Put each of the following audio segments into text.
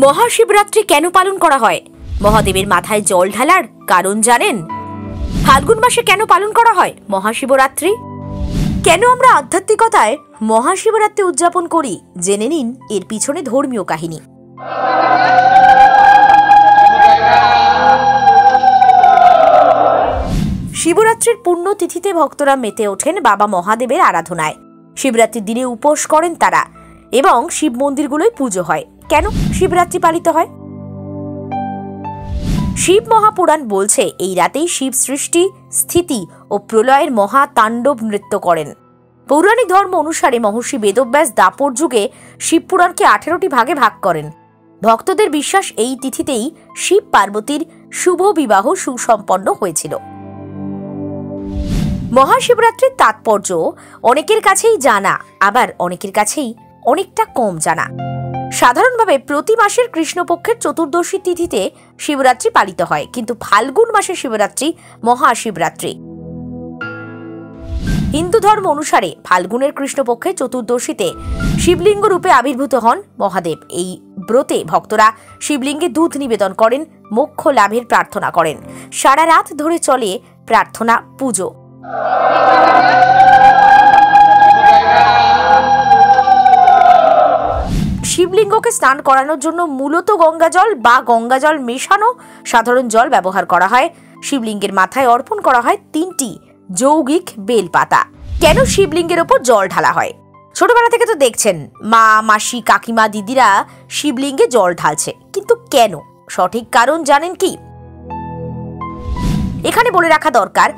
মহাশিবরাত্রি কেন পালন করা হয়? মহাদেবের মাথায় জল ঢালার কারণ জানেন? ফাল্গুন মাসে কেন পালন করা হয় মহাশিবরাত্রি? কেন আমরা আধ্যাত্মিকতায় মহাশিবরাত্রি উদযাপন করি? জেনে নিন এর পিছনে ধর্মীয় কাহিনী। শিবরাত্রির পুণ্যতিথিতে ভক্তরা মেতে ওঠেন বাবা মহাদেবের আরাধনায়। শিবরাত্রির দিনে উপোস করেন তারা এবং শিব মন্দিরগুলোয় পুজো হয়। কেন শিবরাত্রি পালিত হয়? শিব মহাপুরাণ বলছে এই রাতেই শিব সৃষ্টি, স্থিতি ও প্রলয়ের মহা তাণ্ডব নৃত্য করেন। পৌরাণিক ধর্ম অনুসারে মহর্ষি বেদব্যাস দাপর যুগে শিবপুরাণকে 18টি ভাগে ভাগ করেন। ভক্তদের বিশ্বাস এই তিথিতেই শিব পার্বতীর শুভ বিবাহ সুসম্পন্ন হয়েছিল। মহাশিবরাত্রির তাৎপর্য অনেকের কাছেই জানা, আবার অনেকের কাছেই অনেকটা কম জানা। সাধারণভাবে প্রতি মাসের কৃষ্ণপক্ষের চতুর্দশী তিথিতে শিবরাত্রি পালিত হয়, কিন্তু ফাল্গুন মাসের শিবরাত্রি মহাশিবরাত্রি। হিন্দু ধর্ম অনুসারে ফাল্গুনের কৃষ্ণপক্ষের চতুর্দশীতে শিবলিঙ্গ রূপে আবির্ভূত হন মহাদেব। এই ব্রতে ভক্তরা শিবলিঙ্গে দুধ নিবেদন করেন, মোক্ষ লাভের প্রার্থনা করেন। সারা রাত ধরে চলে প্রার্থনা পুজো। শিবলিঙ্গকে স্নান করানোর জন্য মূলত গঙ্গাজল বা গঙ্গাজল মেশানো সাধারণ জল ব্যবহার করা হয়। শিবলিঙ্গের মাথায় অর্পণ করা হয় 3টি যৌগিক বেলপাতা। কেন শিবলিঙ্গের ওপর জল ঢালা হয়? ছোটবেলা থেকে তো দেখছেন মা, মাসি, কাকিমা, দিদিরা শিবলিঙ্গে জল ঢালছে, কিন্তু কেন? সঠিক কারণ জানেন কি? এখানে বলে রাখা দরকার,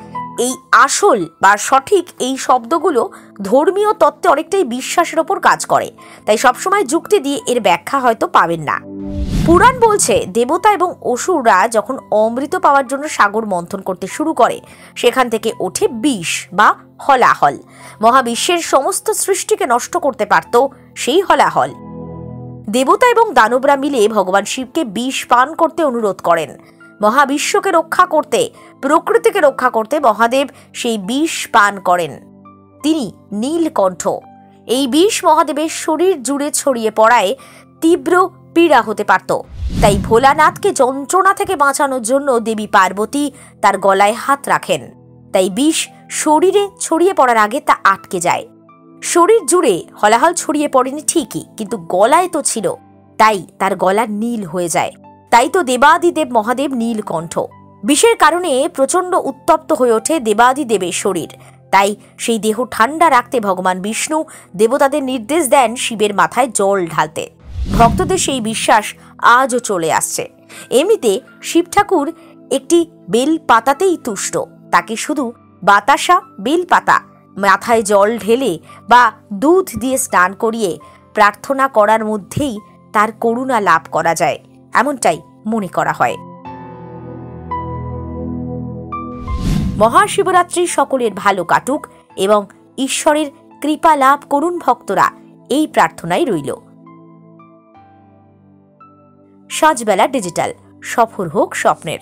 এই আসল বা সঠিক এই শব্দগুলো ধর্মীয় তত্ত্বে অনেকটাই বিশ্বাসের ওপর কাজ করে, তাই সবসময় যুক্তি দিয়ে এর ব্যাখ্যা হয়তো পাবেন না। পুরাণ বলছে দেবতা এবং অসুররা যখন অমৃত পাওয়ার জন্য সাগর মন্থন করতে শুরু করে, সেখান থেকে ওঠে বিষ বা হলাহল। মহাবিশ্বের সমস্ত সৃষ্টিকে নষ্ট করতে পারত সেই হলাহল। দেবতা এবং দানবরা মিলে ভগবান শিবকে বিষ পান করতে অনুরোধ করেন। মহাবিশ্বকে রক্ষা করতে, প্রকৃতিকে রক্ষা করতে মহাদেব সেই বিষ পান করেন। তিনি নীলকণ্ঠ। এই বিষ মহাদেবের শরীর জুড়ে ছড়িয়ে পড়ায় তীব্র পীড়া হতে পারত। তাই ভোলানাথকে যন্ত্রণা থেকে বাঁচানোর জন্য দেবী পার্বতী তার গলায় হাত রাখেন। তাই বিষ শরীরে ছড়িয়ে পড়ার আগে তা আটকে যায়। শরীর জুড়ে হলাহল ছড়িয়ে পড়েনি ঠিকই, কিন্তু গলায় তো ছিল, তাই তার গলা নীল হয়ে যায়। তাই তো দেবাদিদেব মহাদেব নীলকণ্ঠ। বিষের কারণে প্রচণ্ড উত্তপ্ত হয়ে ওঠে দেবাদিদেবের শরীর। তাই সেই দেহ ঠান্ডা রাখতে ভগবান বিষ্ণু দেবতাদের নির্দেশ দেন শিবের মাথায় জল ঢালতে। ভক্তদের সেই বিশ্বাস আজও চলে আসছে। এমনিতে শিব ঠাকুর একটি বেল পাতাতেই তুষ্ট। তাকে শুধু বাতাসা বেলপাতা মাথায় জল ঢেলে বা দুধ দিয়ে স্নান করিয়ে প্রার্থনা করার মধ্যেই তার করুণা লাভ করা যায়, এমনটাই মনে করা হয়। মহাশিবরাত্রি সকলের ভালো কাটুক এবং ঈশ্বরের কৃপা লাভ করুন ভক্তরা, এই প্রার্থনাই রইল। সাজবেলা ডিজিটাল, সফল হোক স্বপ্নের।